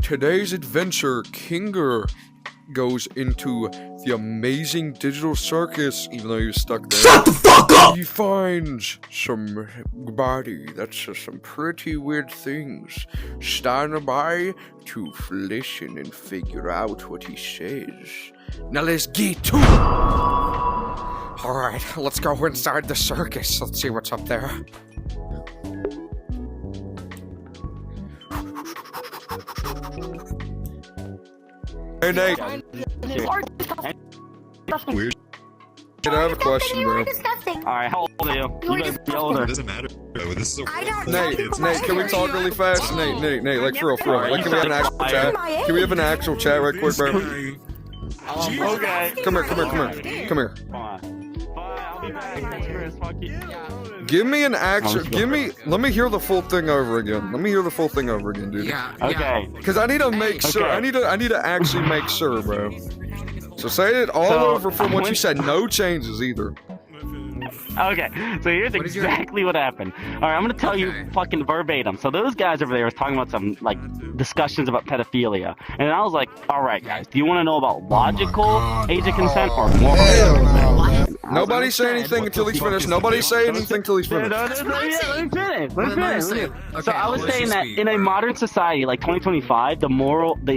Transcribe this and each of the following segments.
Today's adventure, Kinger goes into the amazing digital circus, even though you're stuck there. Shut the fuck up! He finds some body that says some pretty weird things. Stand by to listen and figure out what he says. Now let's get to it! Alright, let's go inside the circus. Let's see what's up there. Hey Nate. Weird. I have a question, bro. Alright, how old are you? You guys be older. It doesn't matter. This is a Nate, can we talk really fast? Nate, like for real. Like, can we have an actual chat? Can we have an actual chat right quick, bro? Okay. Come here. Come on. Fine, I'll be back. Thanks, Chris. Fuck you. Give me an actual, let me hear the full thing over again. Dude. Yeah. Okay. Cause I need to make sure, I need to actually make sure, bro. So say it all over from what you said, no changes either. Okay, so here's exactly what happened. Alright, I'm gonna tell you fucking verbatim. So those guys over there was talking about some, like, discussions about pedophilia. And I was like, alright guys, do you want to know about logical age of consent or moral? Nobody say anything until he's finished. Nobody say anything until he's finished. Let me finish. So I was saying that in a modern society like 2025, the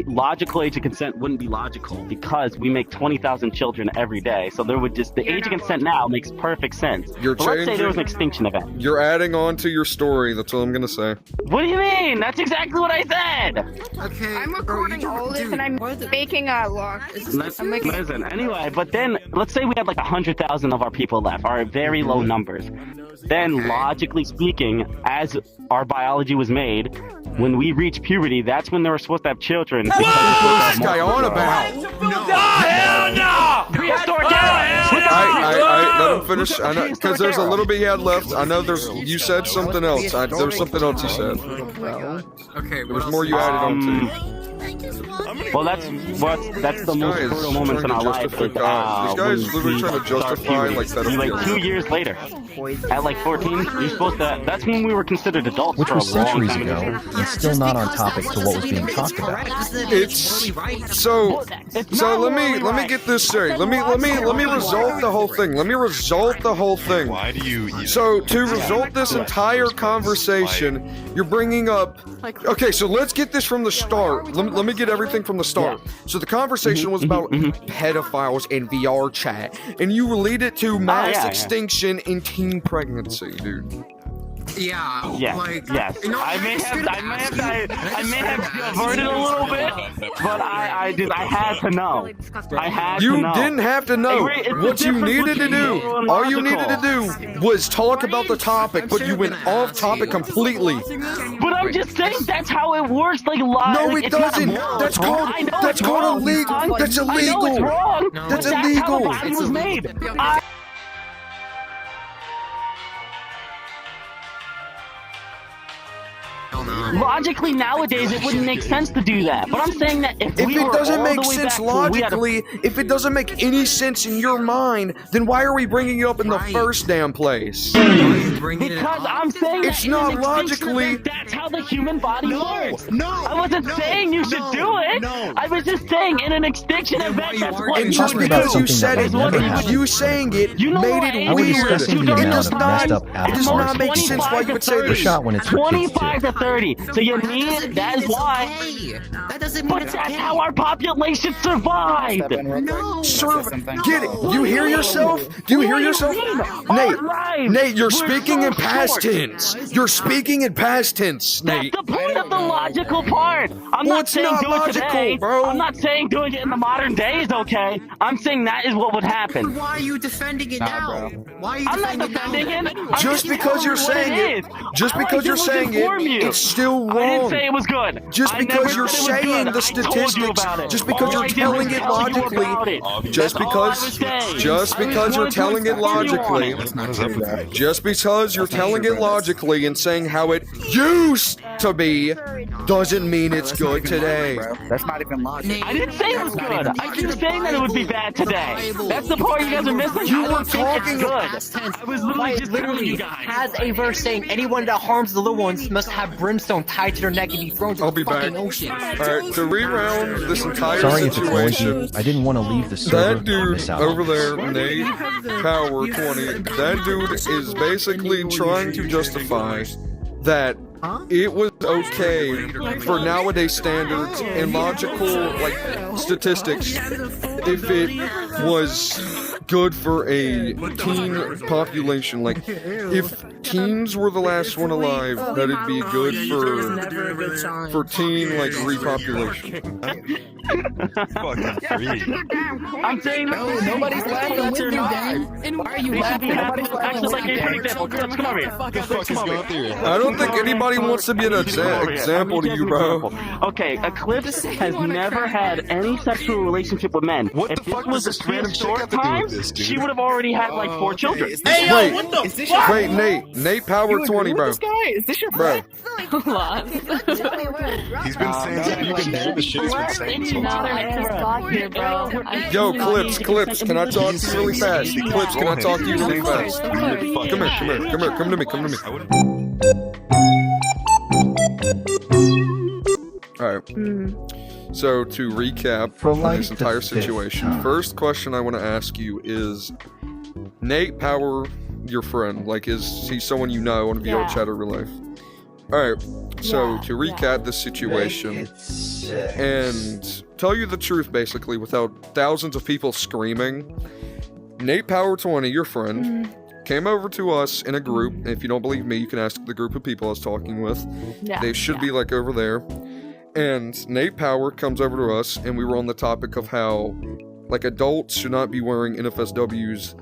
logical age of consent wouldn't be logical because we make 20,000 children every day. So there would just, the age of consent now makes perfect sense. You're but let's say there was an extinction event. You're adding on to your story. That's all I'm gonna say. What do you mean? That's exactly what I said. Okay. I'm recording all this and I'm making a log. Listen, anyway, but then let's say we had like 100,000 of our people left, our very low numbers. Then, logically speaking, as our biology was made, when we reach puberty, that's when they were supposed to have children. What's this guy on about? Hell no! Prehistoric I let him finish. I know, because there's a little bit he had left. I know you said something else. There was something else you said. Okay. There was more you added on to. Well, that's the most brutal moments in our life. This guy is literally trying to justify like pedophilia. Like 2 years later, at like 14, you're supposed to. That's when we were considered adults. Which for was a long centuries time ago, and still not on topic to what was being talked about. It's so let me get this straight. Let me result the whole thing. Why do you even... So to result this entire conversation, you're bringing up. Okay, so let's get this from the start. Let me get everything from the start. So the conversation was about pedophiles in VR chat, and you relate it to mass extinction in teen pregnancy, dude. Yeah. Like, yes. I may have diverted a little bit, but I had to know. You didn't have to know. What you needed to do, all you needed to do was talk about the topic, but you went off topic completely. But I'm just saying that's how it works. Like, no, it doesn't. That's called illegal. That's illegal. I know it's wrong. That's illegal. That's how the body was made. Logically, nowadays, it wouldn't make sense to do that. But I'm saying that if it doesn't make sense logically, if it doesn't make any sense in your mind, then why are we bringing it up in the first damn place? Because I'm saying it's not logically. That's how the human body works. No, I wasn't saying you should do it. No. I was just saying in an extinction event. That's what. And just because you said it, you saying it made it weird. It does not make sense why you would say this. Shot when it's 25 to 30. So you need. That is why. That doesn't mean But that's how our population survived. No. Get it? You hear yourself? Do you hear yourself? Nate, you're speaking in past tense. You're speaking in past tense, Nate. That's the point of the logical part. I'm not saying do it today. Bro. I'm not saying doing it in the modern day is okay. I'm saying that is what would happen. Why are you defending it now? Why are you I'm not defending it. Just because you're saying it, it's still wrong. I didn't say it was good. Just because you're saying the statistics, just because you're telling it logically, just because you're telling it logically, just because you're telling it logically and saying how it used to be doesn't mean it's good today. That's not even logic. I didn't say it was good. I keep saying that it would be bad today. That's the part you guys are missing. You I were don't think talking it's good. I was literally just telling you guys. Has a verse saying anyone that harms the little ones must have brimstone tied to their neck and be thrown to I'll the be fucking back. ocean. Alright, to re-round this entire Sorry if it annoys situation, you. I didn't want to leave the server. that dude miss out. over there, Nate Power 20, that dude is basically trying to justify that it was okay for nowadays standards and logical like statistics if it was good for a teen population. Like if teens were the last one alive, that'd be good for teen like repopulation. Fucking free. I'm saying Nobody's laughing with you, Dan. Why are you laughing? Nobody's laughing. Actually, like an example. Clips, come over here. What the fuck is going through? I don't think anybody wants to be an example to you, bro. Okay, Eclipse has never had any sexual relationship with men. What If the this fuck was does a this random real chick short have to do time, with this, dude? she would have already had like 4 children. Hey, yo, Wait, what the Is this fuck? wait, Nate Power 20, bro. This guy? Is this your Bro, He's been saying something. You can hear the shit he's been saying. So yo, Clips, can I talk to you really fast? Clips, can I talk to you really fast? Come to me. Alright. So to recap this entire situation, first question I want to ask you is, Nate Power, your friend, like is he someone you know on VO chat or real life? Alright, so to recap this situation and tell you the truth basically without thousands of people screaming, Nate Power 20, your friend, came over to us in a group. If you don't believe me, you can ask the group of people I was talking with. They should be like over there. And Nate Power comes over to us, and we were on the topic of how, like, adults should not be wearing NFSWs,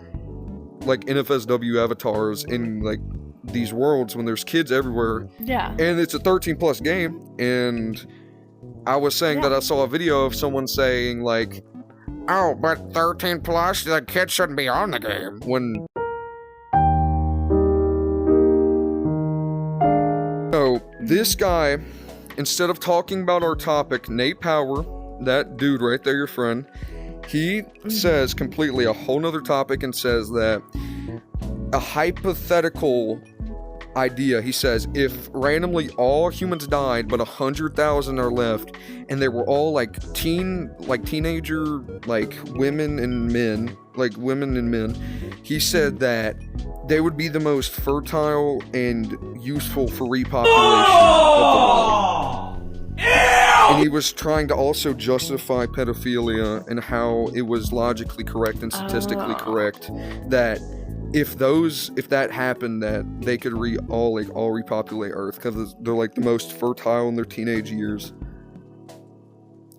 like, NFSW avatars in, like, these worlds when there's kids everywhere. Yeah. And it's a 13+ game, and I was saying that I saw a video of someone saying, like, oh, but 13+, the kids shouldn't be on the game. When... So, this guy... Instead of talking about our topic, Nate Power, that dude right there, your friend, he says completely a whole nother topic and says that a hypothetical idea, he says, if randomly all humans died but 100,000 are left and they were all like teenager, like women and men, he said that they would be the most fertile and useful for repopulation of the world. And he was trying to also justify pedophilia and how it was logically correct and statistically correct that if that happened, that they could all repopulate Earth because they're like the most fertile in their teenage years.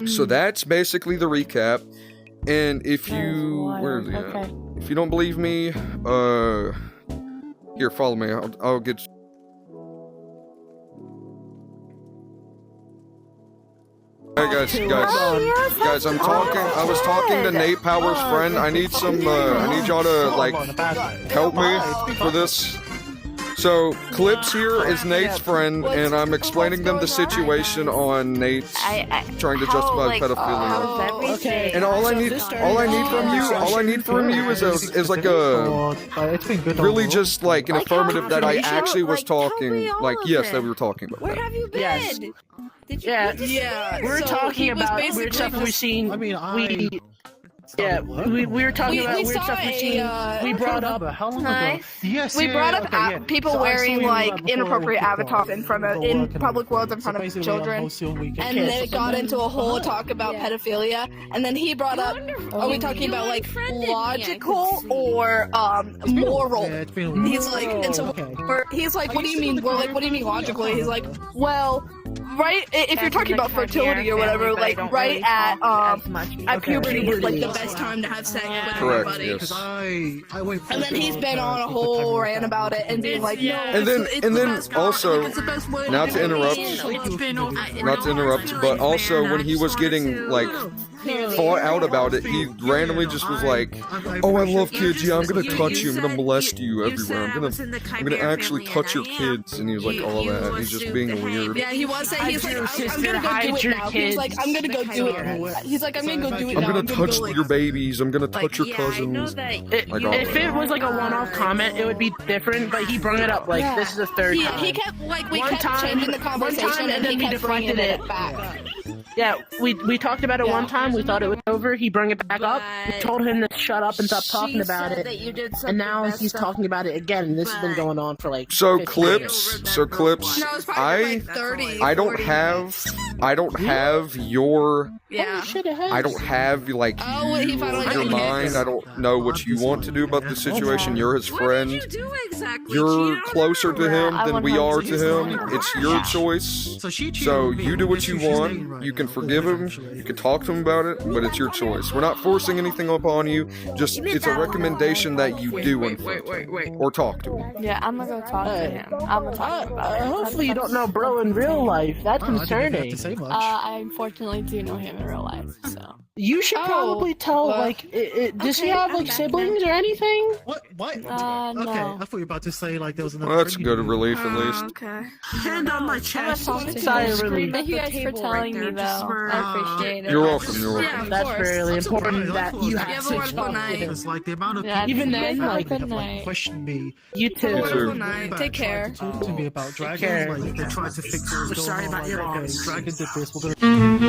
So that's basically the recap. And if you if you don't believe me, here, follow me. I'll get. Hey guys, I was talking to Nate Power's friend. I need y'all to like help me for this. So Clips here is Nate's friend, and I'm explaining them the situation on Nate's trying to justify pedophilia. Okay. And all I need from you is like a really just like an affirmative that I actually was talking. Like yes, that we were talking about. Where have you been? Yes. Did you? Yeah. We're talking about weird stuff we've seen. We were talking about weird stuff we've seen. We brought up We brought up people wearing like inappropriate avatars in front of in public worlds in front of children, and then it got into a whole talk about pedophilia. And then he brought up, are we talking about like logical or moral? He's like, and so he's like, what do you mean? We're like, what do you mean logically? He's like, well, right, if you're talking about fertility or whatever, like right at puberty is like the best time to have sex with everybody. Yes. And then he's been on a whole rant about it and being like, no. And then also, not to interrupt, but also when he was getting like fought out about it, he randomly just was like, "Oh, I love kids. Yeah, I'm gonna touch you. I'm gonna molest you everywhere. I'm gonna actually touch your kids." And he was like all that. And he's just being weird. Yeah, he was saying he's like, I'm gonna go do it now. He's like, I'm gonna go do it. He's like, I'm gonna go do it now. I'm gonna touch your babies. I'm gonna touch your cousins. If it was like a one-off comment, it would be different. But he brought it up like this is the third time. He kept we kept changing the conversation and then he kept bringing it back. Yeah, we talked about it one time. We thought it was over. He brought it back up. We told him to shut up and stop talking about it. And now he's talking about it again. And this has been going on for like. So clips. I don't have your. Yeah. I don't have like your mind. I don't know what you want to do about the situation. You're his friend. You're closer to him than we are to him. It's your choice. So you do what you want. You can forgive him. You can talk to him about it, but it's your choice. We're not forcing anything upon you. Just it's a recommendation that you do or talk to him. Yeah, I'm gonna go talk to him. I'm gonna talk about it. Hopefully you don't know bro in real life. That's concerning. I unfortunately do know him in real life, so. You should probably tell, like, does he have, like, siblings or anything? What? No. Okay, I thought you were about to say, like, there was another... Well, that's good relief, at least. Okay. Hand on my chest. Thank you guys for telling me, though. I appreciate it. You're welcome. That's really important that you have to talk to him. It's like the amount of Yeah, people even then, like, question me. You too. Take care. To me about dragons, like, they're trying to fix what was going on. Okay, dragon did this, we're gonna...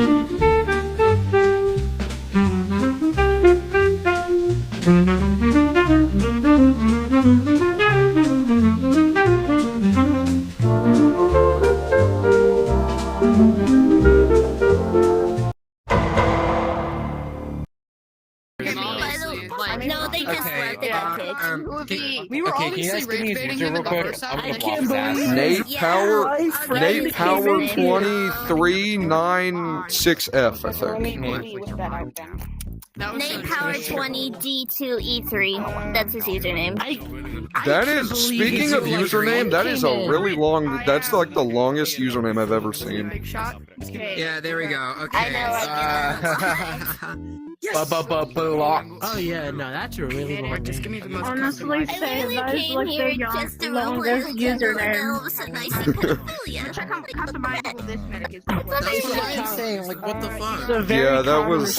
No, they just left it. We were obviously rage baiting him in the first time. Nate Power 23996F, I think. Nate Power 20 D2E3. That's his username. That is, speaking of username, that is a really long, that's like the longest username I've ever seen. Yeah, there we go. Okay. Oh yeah, no, that's a really long name. Honestly, say that is like the longest username. Saying, like, what the fuck? Yeah, that was...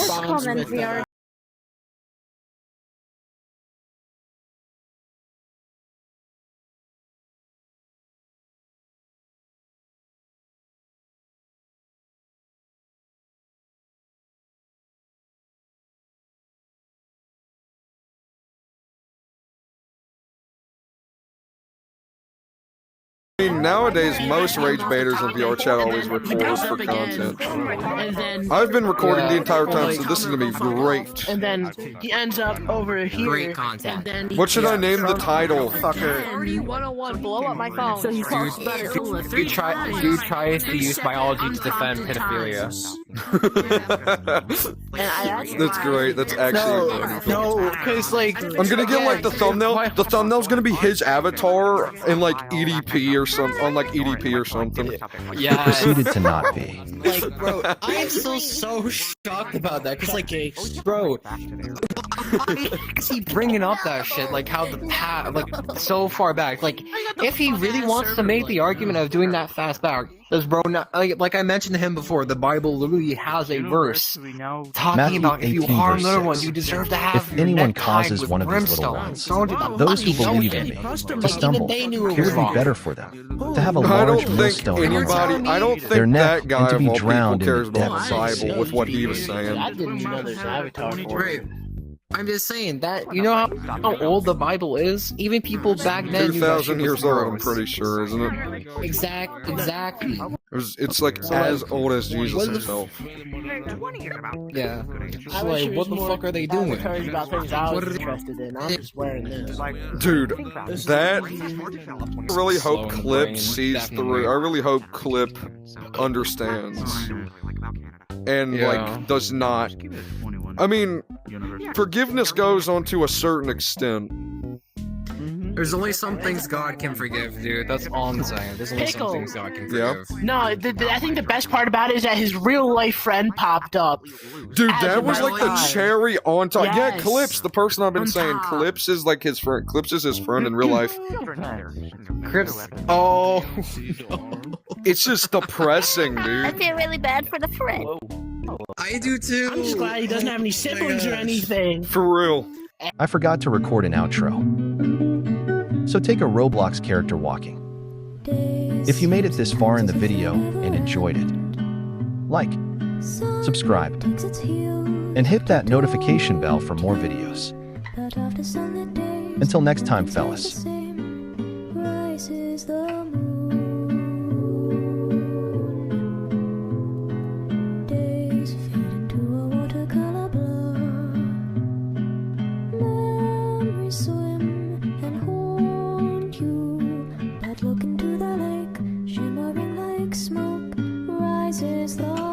Nowadays, most rage baiters in VR chat always record for content. And then I've been recording the entire time, so this is gonna be great. And then he ends up over here. Great content. And then What should I name the title? 101, blow up my phone. So Dude tries to use biology to defend pedophilia. That's great. That's actually funny. No, because like I'm gonna get like the thumbnail. The thumbnail's gonna be his avatar in like EDP or something, on like EDP or something. Yeah, proceeded to not be. Like, bro, I am still so shocked about that. Cause like, bro, why is he bringing up that shit? Like how the past, like so far back. Like, if he really wants to make the argument of doing that fast back, does bro not? Like I mentioned to him before, the Bible literally has a verse talking Matthew about if you 18, harm verse little 6. ones, you deserve to have If your anyone neck causes tied one with of these little brimstone. ones, those who believe in me to stumble, they knew it it was would be wrong. better for them to have a I don't large think millstone around anybody. I don't their think neck that guy and to of be all people drowned in cares the about the depths. Bible with what he was I saying. didn't know there's an avatar for it. I'm just saying that, you know how old the Bible is? Even people back then knew that 2,000 shit was years old, I'm gross. pretty sure, isn't it? Exactly. It's like as old as Jesus himself. Yeah. It's I wish like, it what was the more fuck are they doing? encouraged about things I was interested in. I'm just wearing this. Dude, that I really hope Slow in the Clip brain, sees definitely. through. I really hope Clip understands and like does not. I mean, forgiveness goes on to a certain extent. There's only some things God can forgive, dude. That's all I'm saying. There's only Pickle. some things God can Yeah. forgive. No, I think the best part about it is that his real life friend popped up. Dude, As that a was like the guy. cherry on top. Yeah, Yes. Clips, the person I've been On saying. top. Clips is like his friend. Clips is his friend in real life. Crips. Oh, it's just depressing, I dude. feel really bad for the friend. I do too. I'm just glad he doesn't have any siblings or anything. For real. I forgot to record an outro. So take a Roblox character walking. If you made it this far in the video and enjoyed it, like, subscribe, and hit that notification bell for more videos. Until next time, fellas. Swim and hold you, but look into the lake, shimmering like smoke, rises the